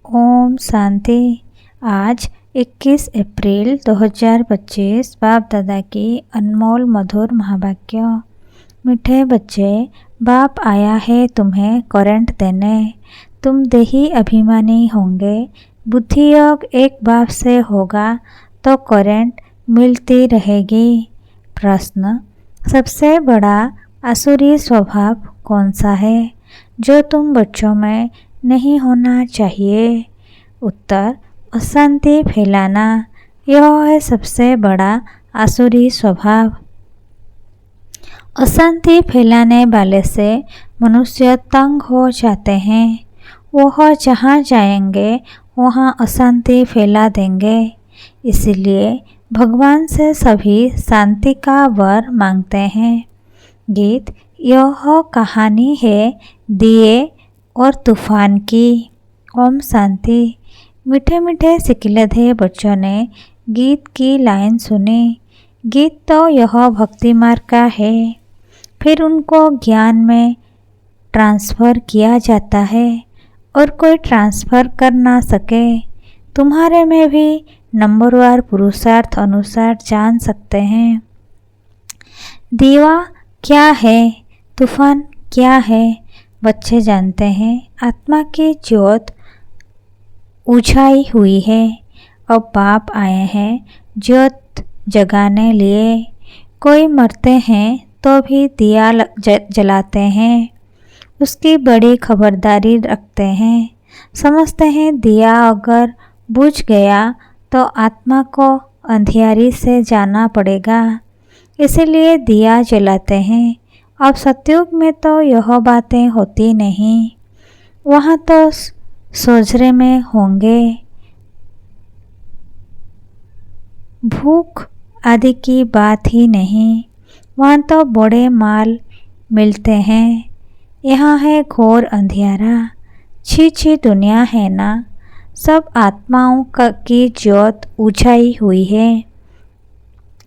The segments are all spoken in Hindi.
ओम शांति। आज 21 अप्रैल 2025 बाप दादा की अनमोल मधुर महावाक्य। मीठे बच्चे, बाप आया है तुम्हें करंट देने। तुम देही अभिमानी होंगे। बुद्धि योग एक बाप से होगा तो करंट मिलती रहेगी। प्रश्न: सबसे बड़ा आसुरी स्वभाव कौन सा है जो तुम बच्चों में नहीं होना चाहिए? उत्तर: अशांति फैलाना। यह है सबसे बड़ा आसुरी स्वभाव। अशांति फैलाने वाले से मनुष्य तंग हो जाते हैं। वह जहाँ जाएंगे वहाँ अशांति फैला देंगे। इसलिए भगवान से सभी शांति का वर मांगते हैं। गीत: यह कहानी है दिए और तूफान की। ओम शांति। मीठे मीठे सिकिलधे बच्चों ने गीत की लाइन सुनी। गीत तो यह भक्ति मार्ग का है। फिर उनको ज्ञान में ट्रांसफ़र किया जाता है और कोई ट्रांसफ़र कर ना सके। तुम्हारे में भी नंबरवार पुरुषार्थ अनुसार जान सकते हैं। दीवा क्या है, तूफान क्या है? बच्चे जानते हैं आत्मा की ज्योत उछाई हुई है। अब बाप आए हैं ज्योत जगाने लिए। कोई मरते हैं तो भी दिया जलाते हैं। उसकी बड़ी खबरदारी रखते हैं। समझते हैं दिया अगर बुझ गया तो आत्मा को अंधियारी से जाना पड़ेगा। इसीलिए दिया जलाते हैं। अब सतयुग में तो यह बातें होती नहीं। वहाँ तो सोजरे में होंगे। भूख आदि की बात ही नहीं। वहाँ तो बड़े माल मिलते हैं। यहाँ है घोर अंधियारा। छी छी दुनिया है ना। सब आत्माओं की ज्योत उछाई हुई है।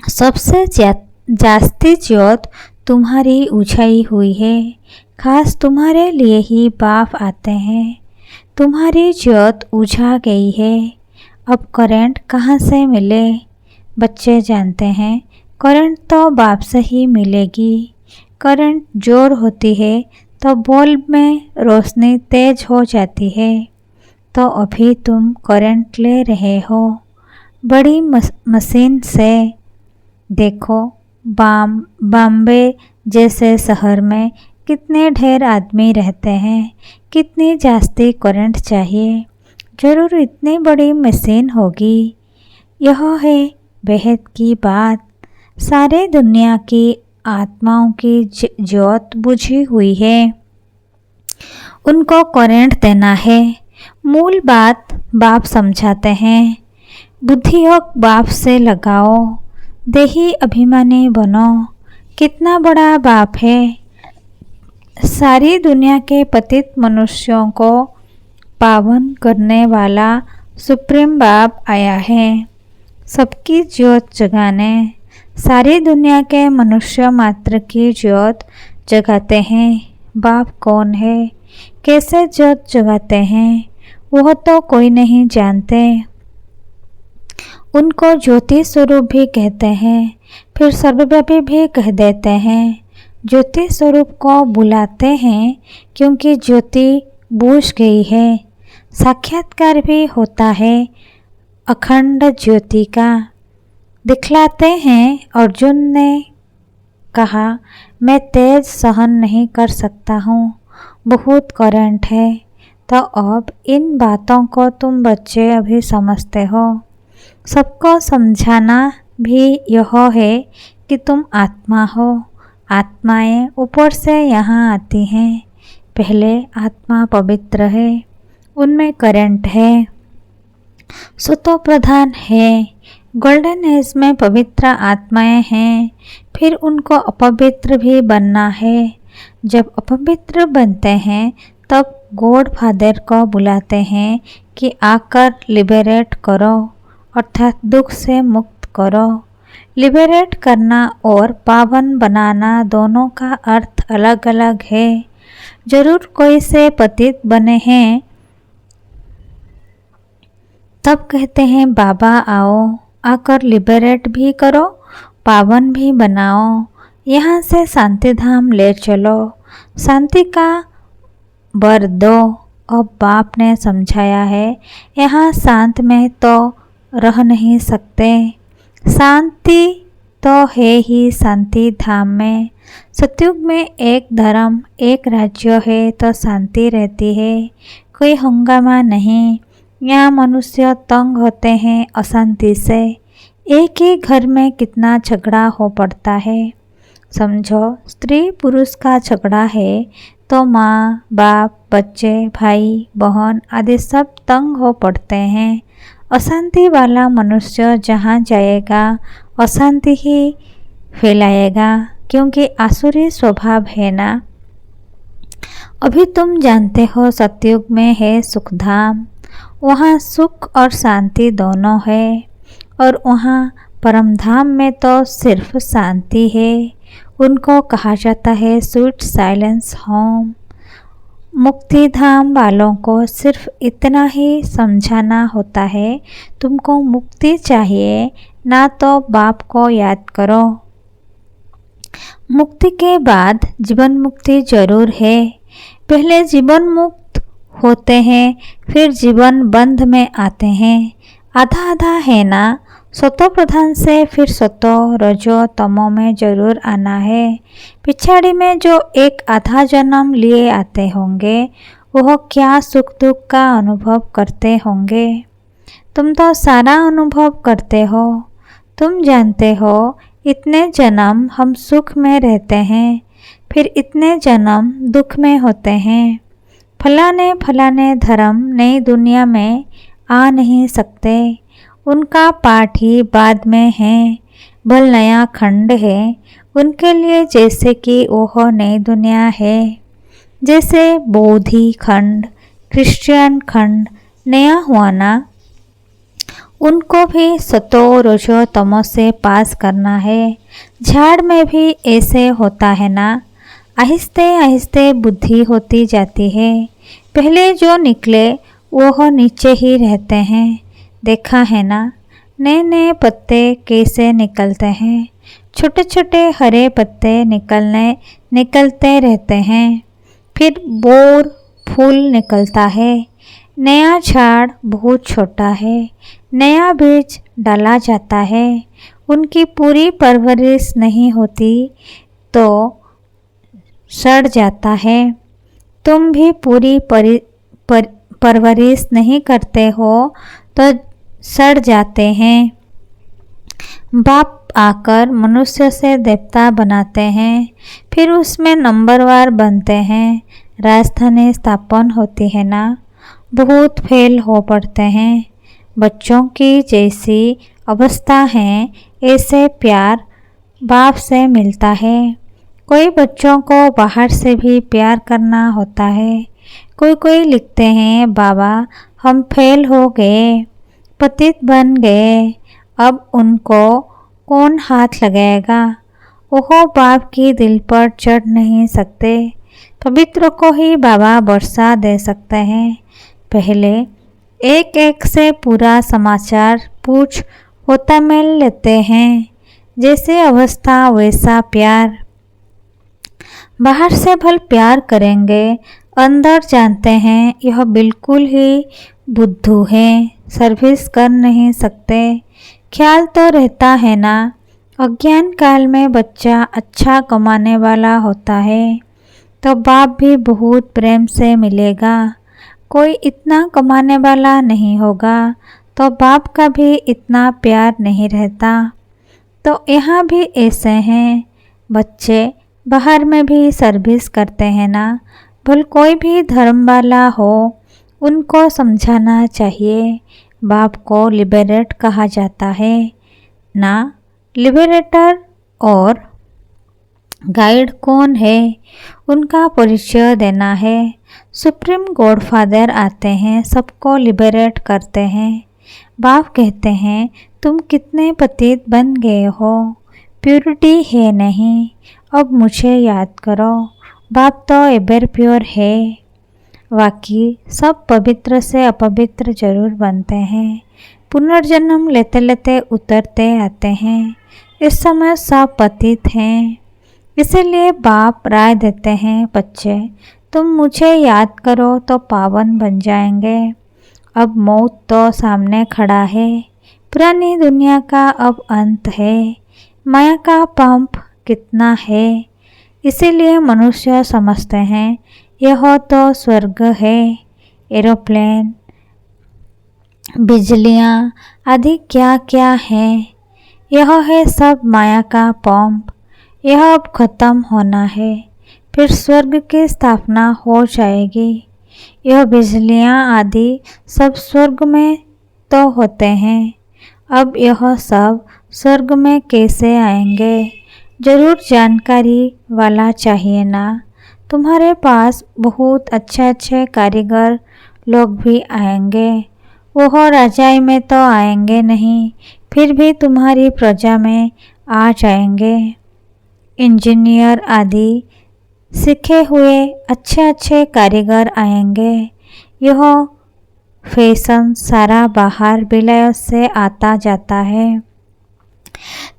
सबसे जास्ती ज्योत तुम्हारी उछाई हुई है। खास तुम्हारे लिए ही बाप आते हैं। तुम्हारी ज्योत उछा गई है। अब करंट कहाँ से मिले? बच्चे जानते हैं करंट तो बाप से ही मिलेगी। करंट जोर होती है तो बल्ब में रोशनी तेज हो जाती है। तो अभी तुम करंट ले रहे हो बड़ी मशीन से। देखो बॉम्बे जैसे शहर में कितने ढेर आदमी रहते हैं। कितनी जास्ती करंट चाहिए। जरूर इतनी बड़ी मशीन होगी। यह है बेहद की बात। सारे दुनिया की आत्माओं की ज्योत बुझी हुई है। उनको करंट देना है। मूल बात बाप समझाते हैं। बुद्धि योग बाप से लगाओ। देही अभिमानी बनो। कितना बड़ा बाप है। सारी दुनिया के पतित मनुष्यों को पावन करने वाला सुप्रीम बाप आया है। सबकी ज्योत जगाने। सारी दुनिया के मनुष्य मात्र की ज्योत जगाते हैं। बाप कौन है, कैसे ज्योत जगाते हैं, वह तो कोई नहीं जानते। उनको ज्योति स्वरूप भी कहते हैं। फिर सर्वव्यापी भी कह देते हैं। ज्योति स्वरूप को बुलाते हैं क्योंकि ज्योति बुझ गई है। साक्षात्कार भी होता है अखंड ज्योति का। दिखलाते हैं। अर्जुन ने कहा मैं तेज सहन नहीं कर सकता हूँ, बहुत करंट है। तो अब इन बातों को तुम बच्चे अभी समझते हो। सबको समझाना भी यह है कि तुम आत्मा हो। आत्माएं ऊपर से यहाँ आती हैं। पहले आत्मा पवित्र है, उनमें करंट है, सतो प्रधान है। गोल्डन एज में पवित्र आत्माएं हैं। फिर उनको अपवित्र भी बनना है। जब अपवित्र बनते हैं तब गॉड फादर को बुलाते हैं कि आकर लिबरेट करो, अर्थात दुख से मुक्त करो। लिबरेट करना और पावन बनाना दोनों का अर्थ अलग अलग है। जरूर कोई से पतित बने हैं तब कहते हैं बाबा आओ, आकर लिबरेट भी करो, पावन भी बनाओ, यहाँ से शांति धाम ले चलो, शांति का वर दो। अब बाप ने समझाया है, यहाँ शांत में तो रह नहीं सकते, शांति तो है ही शांति धाम में। सतयुग में एक धर्म एक राज्य है तो शांति रहती है, कोई हंगामा नहीं। यहाँ मनुष्य तंग होते हैं अशांति से, एक ही घर में कितना झगड़ा हो पड़ता है। समझो, स्त्री पुरुष का झगड़ा है तो माँ बाप बच्चे भाई बहन आदि सब तंग हो पड़ते हैं। अशांति वाला मनुष्य जहाँ जाएगा अशांति ही फैलाएगा, क्योंकि आसुरी स्वभाव है ना। अभी तुम जानते हो सतयुग में है सुखधाम, वहाँ सुख और शांति दोनों है, और वहाँ परमधाम में तो सिर्फ शांति है। उनको कहा जाता है स्वीट साइलेंस होम। मुक्ति धाम वालों को सिर्फ इतना ही समझाना होता है, तुमको मुक्ति चाहिए ना तो बाप को याद करो। मुक्ति के बाद जीवन मुक्ति जरूर है। पहले जीवन मुक्त होते हैं, फिर जीवन बंध में आते हैं। आधा आधा है ना, सतो प्रधान से फिर सतो रजो तमो में जरूर आना है। पिछाड़ी में जो एक आधा जन्म लिए आते होंगे, वह क्या सुख दुख का अनुभव करते होंगे। तुम तो सारा अनुभव करते हो। तुम जानते हो इतने जन्म हम सुख में रहते हैं, फिर इतने जन्म दुख में होते हैं। फलाने फलाने धर्म नई दुनिया में आ नहीं सकते, उनका पाठ ही बाद में है। भल नया खंड है उनके लिए, जैसे कि वह नई दुनिया है। जैसे बौद्धि खंड क्रिश्चियन खंड नया हुआ ना, उनको भी सतो रजो तमो से पास करना है। झाड़ में भी ऐसे होता है ना, आहिस्ते आहिस्ते बुद्धि होती जाती है। पहले जो निकले वह नीचे ही रहते हैं, देखा है ना। नए नए पत्ते कैसे निकलते हैं, छोटे छोटे हरे पत्ते निकलते रहते हैं। फिर बोर फूल निकलता है। नया झाड़ बहुत छोटा है, नया बीज डाला जाता है। उनकी पूरी परवरिश नहीं होती तो सड़ जाता है। तुम भी पूरी परवरिश नहीं करते हो तो सड़ जाते हैं। बाप आकर मनुष्य से देवता बनाते हैं, फिर उसमें नंबरवार बनते हैं। राजधानी स्थापन होती है ना, बहुत फेल हो पड़ते हैं। बच्चों की जैसी अवस्था है, ऐसे प्यार बाप से मिलता है। कोई बच्चों को बाहर से भी प्यार करना होता है। कोई लिखते हैं बाबा हम फेल हो गए, पतित बन गए, अब उनको कौन हाथ लगाएगा। वह बाप की दिल पर चढ़ नहीं सकते। पवित्र को ही बाबा वर्षा दे सकते हैं। पहले एक एक से पूरा समाचार पूछ होता मेल लेते हैं। जैसे अवस्था वैसा प्यार। बाहर से भल प्यार करेंगे, अंदर जानते हैं यह बिल्कुल ही बुद्धू है, सर्विस कर नहीं सकते। ख्याल तो रहता है ना, अज्ञान काल में बच्चा अच्छा कमाने वाला होता है तो बाप भी बहुत प्रेम से मिलेगा। कोई इतना कमाने वाला नहीं होगा तो बाप का भी इतना प्यार नहीं रहता। तो यहाँ भी ऐसे हैं, बच्चे बाहर में भी सर्विस करते हैं ना। भल कोई भी धर्म वाला हो, उनको समझाना चाहिए। बाप को लिबरेट कहा जाता है ना। लिबरेटर और गाइड कौन है, उनका परिचय देना है। सुप्रीम गॉडफादर आते हैं, सबको लिबरेट करते हैं। बाप कहते हैं तुम कितने पतित बन गए हो, प्योरिटी है नहीं, अब मुझे याद करो। बाप तो एवर प्योर है। वाकई सब पवित्र से अपवित्र जरूर बनते हैं। पुनर्जन्म लेते लेते उतरते आते हैं। इस समय सब पतित हैं। इसीलिए बाप राय देते हैं, बच्चे तुम मुझे याद करो तो पावन बन जाएंगे। अब मौत तो सामने खड़ा है। पुरानी दुनिया का अब अंत है। माया का पंप कितना है। इसीलिए मनुष्य समझते हैं यह तो स्वर्ग है। एरोप्लेन, बिजलियाँ आदि क्या क्या है, यह है सब माया का पंप। यह अब खत्म होना है, फिर स्वर्ग की स्थापना हो जाएगी। यह बिजलियाँ आदि सब स्वर्ग में तो होते हैं। अब यह सब स्वर्ग में कैसे आएंगे, जरूर जानकारी वाला चाहिए ना। तुम्हारे पास बहुत अच्छे अच्छे कारीगर लोग भी आएंगे। वह राजाई में तो आएंगे नहीं, फिर भी तुम्हारी प्रजा में आ जाएंगे। इंजीनियर आदि सीखे हुए अच्छे अच्छे कारीगर आएंगे। यह फैशन सारा बाहर विलय से आता जाता है,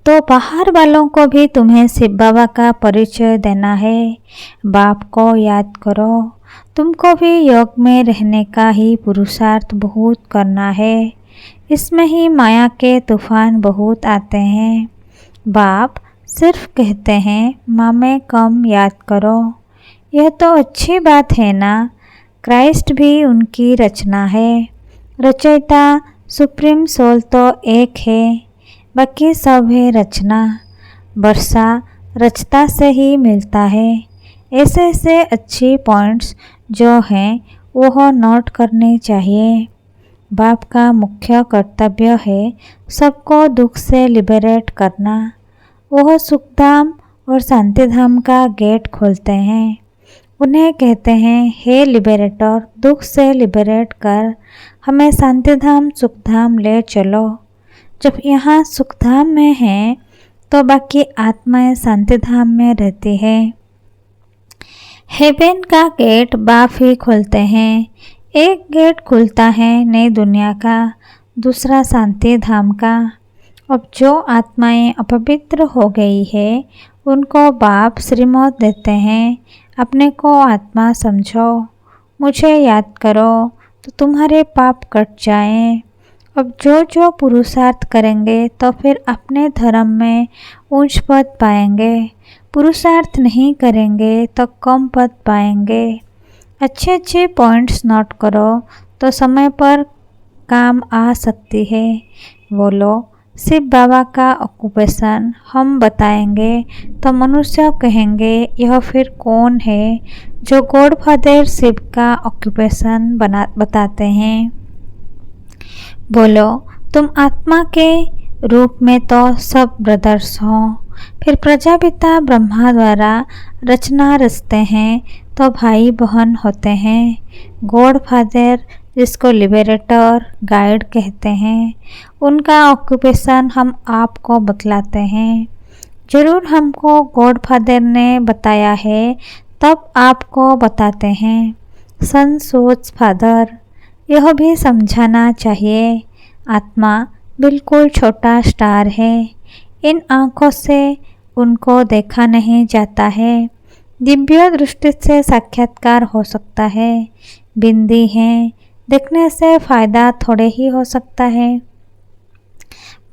तो बाहर वालों को भी तुम्हें शिव बाबा का परिचय देना है। बाप को याद करो। तुमको भी योग में रहने का ही पुरुषार्थ बहुत करना है। इसमें ही माया के तूफान बहुत आते हैं। बाप सिर्फ कहते हैं माँ में कम याद करो। यह तो अच्छी बात है ना। क्राइस्ट भी उनकी रचना है। रचयिता सुप्रीम सोल तो एक है, बाकी सब है रचना। वर्षा रचता से ही मिलता है। ऐसे ऐसे अच्छी पॉइंट्स जो हैं वह नोट करने चाहिए। बाप का मुख्य कर्तव्य है सबको दुख से लिबरेट करना। वह सुखधाम और शांतिधाम का गेट खोलते हैं। उन्हें कहते हैं, हे लिबरेटर, दुख से लिबरेट कर हमें शांतिधाम सुखधाम ले चलो। जब यहाँ सुखधाम में हैं तो बाकी आत्माएं शांतिधाम में रहती है। हेवन का गेट बाप ही खोलते हैं। एक गेट खुलता है नई दुनिया का, दूसरा शांति धाम का। अब जो आत्माएं अपवित्र हो गई है उनको बाप श्रीमत देते हैं, अपने को आत्मा समझो, मुझे याद करो तो तुम्हारे पाप कट जाएं। अब जो जो पुरुषार्थ करेंगे तो फिर अपने धर्म में ऊंच पद पाएंगे। पुरुषार्थ नहीं करेंगे तो कम पद पाएंगे। अच्छे अच्छे पॉइंट्स नोट करो तो समय पर काम आ सकती है। बोलो, शिव बाबा का ऑक्यूपेशन हम बताएंगे तो मनुष्य कहेंगे यह फिर कौन है जो गॉड फादर शिव का ऑक्यूपेशन बताते हैं। बोलो, तुम आत्मा के रूप में तो सब ब्रदर्स हो। फिर प्रजापिता ब्रह्मा द्वारा रचना रचते हैं तो भाई बहन होते हैं। गॉड फादर जिसको लिबरेटर गाइड कहते हैं, उनका ऑक्यूपेशन हम आपको बतलाते हैं। जरूर हमको गॉड फादर ने बताया है तब आपको बताते हैं। सन सोच फादर, यह भी समझाना चाहिए। आत्मा बिल्कुल छोटा स्टार है। इन आँखों से उनको देखा नहीं जाता है। दिव्य दृष्टि से साक्षात्कार हो सकता है। बिंदी हैं, देखने से फायदा थोड़े ही हो सकता है।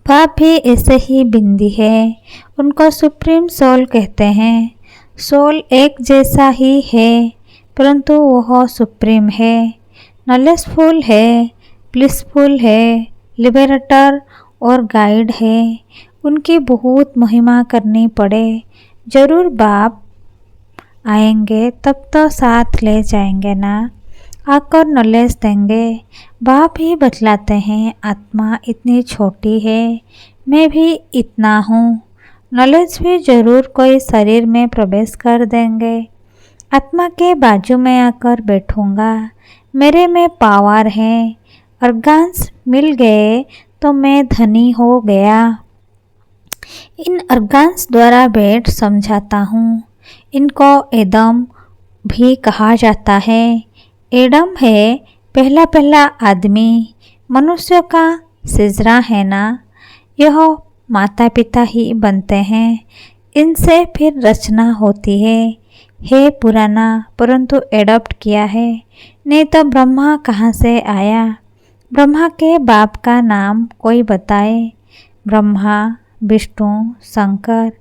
बाप भी ऐसे ही बिंदी है। उनको सुप्रीम सोल कहते हैं। सोल एक जैसा ही है, परंतु वह सुप्रीम है, नॉलेजफुल है, ब्लिसफुल है, लिबरेटर और गाइड है। उनकी बहुत महिमा करनी पड़े। जरूर बाप आएंगे तब तो साथ ले जाएंगे ना, आकर नॉलेज देंगे। बाप ही बतलाते हैं आत्मा इतनी छोटी है, मैं भी इतना हूँ। नॉलेज भी जरूर कोई शरीर में प्रवेश कर देंगे। आत्मा के बाजू में आकर बैठूंगा। मेरे में पावर है। अर्गान्स मिल गए तो मैं धनी हो गया। इन अर्गान्स द्वारा बैठ समझाता हूँ। इनको एदम भी कहा जाता है। एडम है पहला पहला आदमी, मनुष्य का सिजरा है ना। यह माता पिता ही बनते हैं, इनसे फिर रचना होती है पुराना परंतु एडॉप्ट किया है। नहीं तो ब्रह्मा कहाँ से आया? ब्रह्मा के बाप का नाम कोई बताए? ब्रह्मा, विष्णु, शंकर,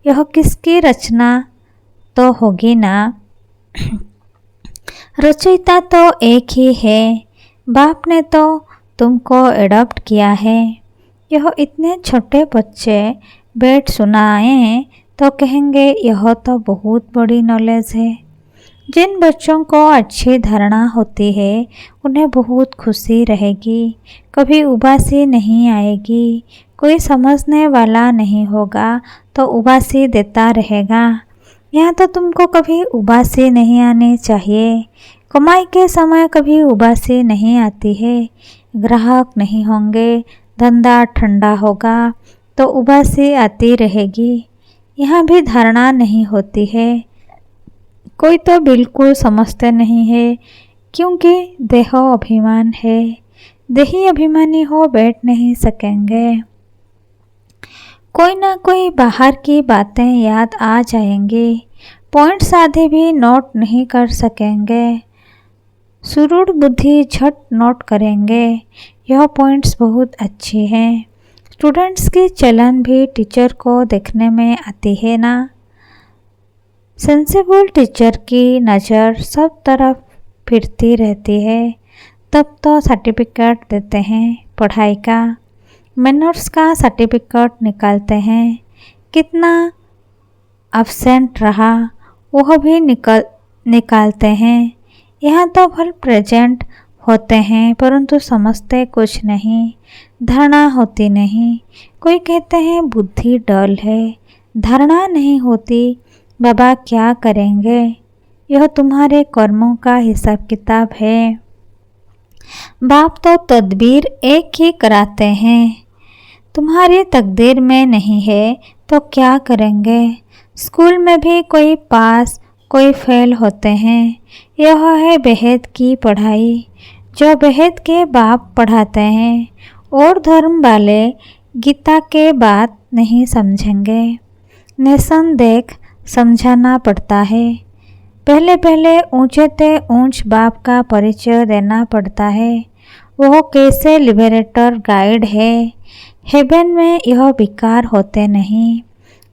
यह किसकी रचना तो होगी ना। रचयिता तो एक ही है, बाप ने तो तुमको एडॉप्ट किया है। यह इतने छोटे बच्चे बैठ सुनाएं तो कहेंगे यह तो बहुत बड़ी नॉलेज है। जिन बच्चों को अच्छी धारणा होती है उन्हें बहुत खुशी रहेगी, कभी उबासी नहीं आएगी। कोई समझने वाला नहीं होगा तो उबासी देता रहेगा। यहाँ तो तुमको कभी उबासी नहीं आनी चाहिए। कमाई के समय कभी उबासी नहीं आती है। ग्राहक नहीं होंगे, धंधा ठंडा होगा तो उबासी आती रहेगी। यहाँ भी धारणा नहीं होती है। कोई तो बिल्कुल समझते नहीं है क्योंकि देह अभिमान है। देही अभिमानी हो बैठ नहीं सकेंगे। कोई ना कोई बाहर की बातें याद आ जाएंगी, पॉइंट्स आधे भी नोट नहीं कर सकेंगे। सुरूढ़ बुद्धि झट नोट करेंगे, यह पॉइंट्स बहुत अच्छी हैं। स्टूडेंट्स की चलन भी टीचर को देखने में आती है ना। सेंसिबल टीचर की नज़र सब तरफ फिरती रहती है, तब तो सर्टिफिकेट देते हैं पढ़ाई का, मैनर्स का सर्टिफिकेट निकालते हैं। कितना एब्सेंट रहा वह भी निकालते हैं। यहाँ तो भल प्रेजेंट होते हैं परंतु समझते कुछ नहीं, धारणा होती नहीं। कोई कहते हैं बुद्धि डल है, धारणा नहीं होती। बाबा क्या करेंगे? यह तुम्हारे कर्मों का हिसाब किताब है। बाप तो तदबीर एक ही कराते हैं, तुम्हारी तकदीर में नहीं है तो क्या करेंगे? स्कूल में भी कोई पास कोई फेल होते हैं। यह है बेहद की पढ़ाई, जो बेहद के बाप पढ़ाते हैं। और धर्म वाले गीता के बात नहीं समझेंगे। निसंदेह समझाना पड़ता है। पहले पहले ऊंचे ते ऊंच बाप का परिचय देना पड़ता है। वह कैसे लिबरेटर गाइड है। हेवन में यह विकार होते नहीं।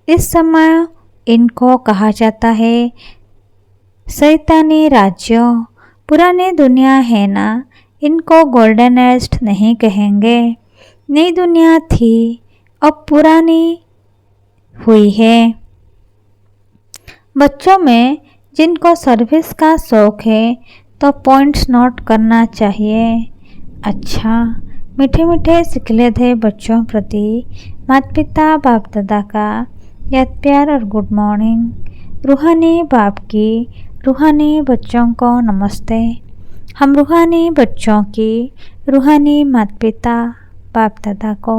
इस समय इनको कहा जाता है शैतानी राज्य। पुरानी दुनिया है ना, इनको गोल्डन एज नहीं कहेंगे। नई दुनिया थी, अब पुरानी हुई है। बच्चों में जिनको सर्विस का शौक है तो पॉइंट्स नोट करना चाहिए। अच्छा, मीठे मीठे सिखले थे बच्चों प्रति माता पिता बाप दादा का याद प्यार और गुड मॉर्निंग। रूहानी बाप की रूहानी बच्चों को नमस्ते। हम रूहानी बच्चों की रूहानी माता पिता बाप दादा को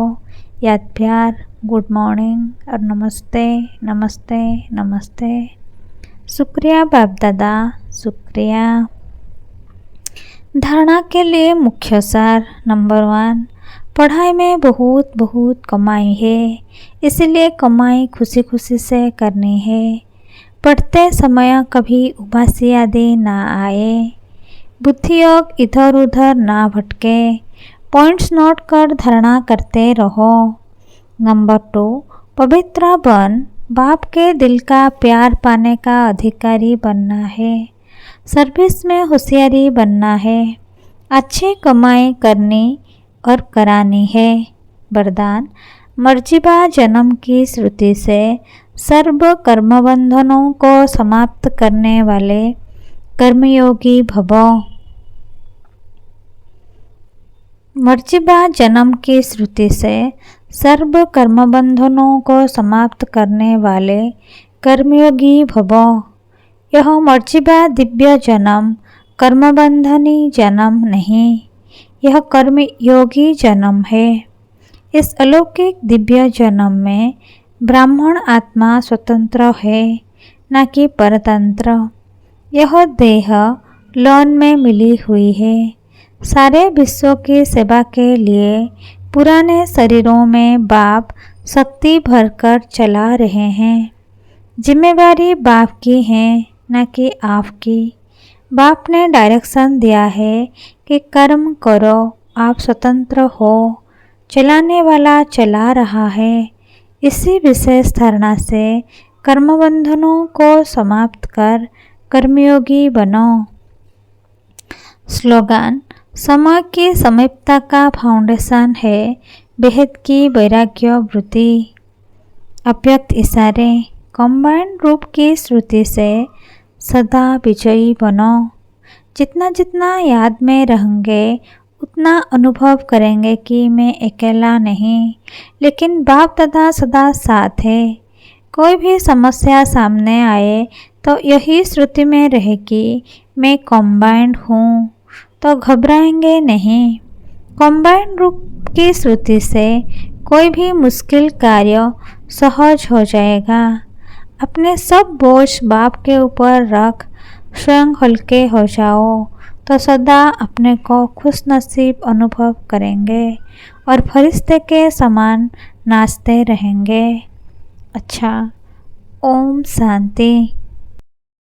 याद प्यार गुड मॉर्निंग और नमस्ते नमस्ते नमस्ते। शुक्रिया बाप दादा, शुक्रिया। धारणा के लिए मुख्य सार नंबर 1, पढ़ाई में बहुत बहुत कमाई है, इसलिए कमाई खुशी खुशी से करनी है। पढ़ते समय कभी उबासी आदि ना आए। बुद्धि योग इधर उधर ना भटके। पॉइंट्स नोट कर धारणा करते रहो। नंबर 2, पवित्र बन, बाप के दिल का प्यार पाने का अधिकारी बनना है। सर्विस में होशियारी बनना है। अच्छी कमाई करनी और करानी है। वरदान, मर्जिबा जन्म की श्रुति से सर्व कर्मबंधनों को समाप्त करने वाले कर्मयोगी भवो। मर्जिबा जन्म की श्रुति से सर्व कर्मबंधनों को समाप्त करने वाले कर्मयोगी भवो। यह मर्जिबा दिव्य जन्म कर्मबंधनी जन्म नहीं, यह कर्मयोगी जन्म है। इस अलौकिक दिव्य जन्म में ब्राह्मण आत्मा स्वतंत्र है, न कि परतंत्र। यह देह लोन में मिली हुई है। सारे विश्व की सेवा के लिए पुराने शरीरों में बाप शक्ति भरकर चला रहे हैं। जिम्मेवारी बाप की है, न कि आपकी। बाप ने डायरेक्शन दिया है कि कर्म करो, आप स्वतंत्र हो। चलाने वाला चला रहा है। इसी विशेष धारणा से कर्मबंधनों को समाप्त कर कर्मयोगी बनो। स्लोगन: समय की समीपता का फाउंडेशन है बेहद की वैराग्य वृत्ति। अव्यक्त इशारे: कंबाइंड रूप की श्रुति से सदा विजयी बनो। जितना जितना याद में रहेंगे उतना अनुभव करेंगे कि मैं अकेला नहीं, लेकिन बाप दादा सदा साथ है। कोई भी समस्या सामने आए तो यही श्रुति में रहे कि मैं कंबाइंड हूँ, तो घबराएंगे नहीं। कंबाइंड रूप की श्रुति से कोई भी मुश्किल कार्य सहज हो जाएगा। अपने सब बोझ बाप के ऊपर रख स्वयं हल्के हो जाओ, तो सदा अपने को खुशनसीब अनुभव करेंगे और फरिश्ते के समान नाचते रहेंगे। अच्छा, ओम शांति।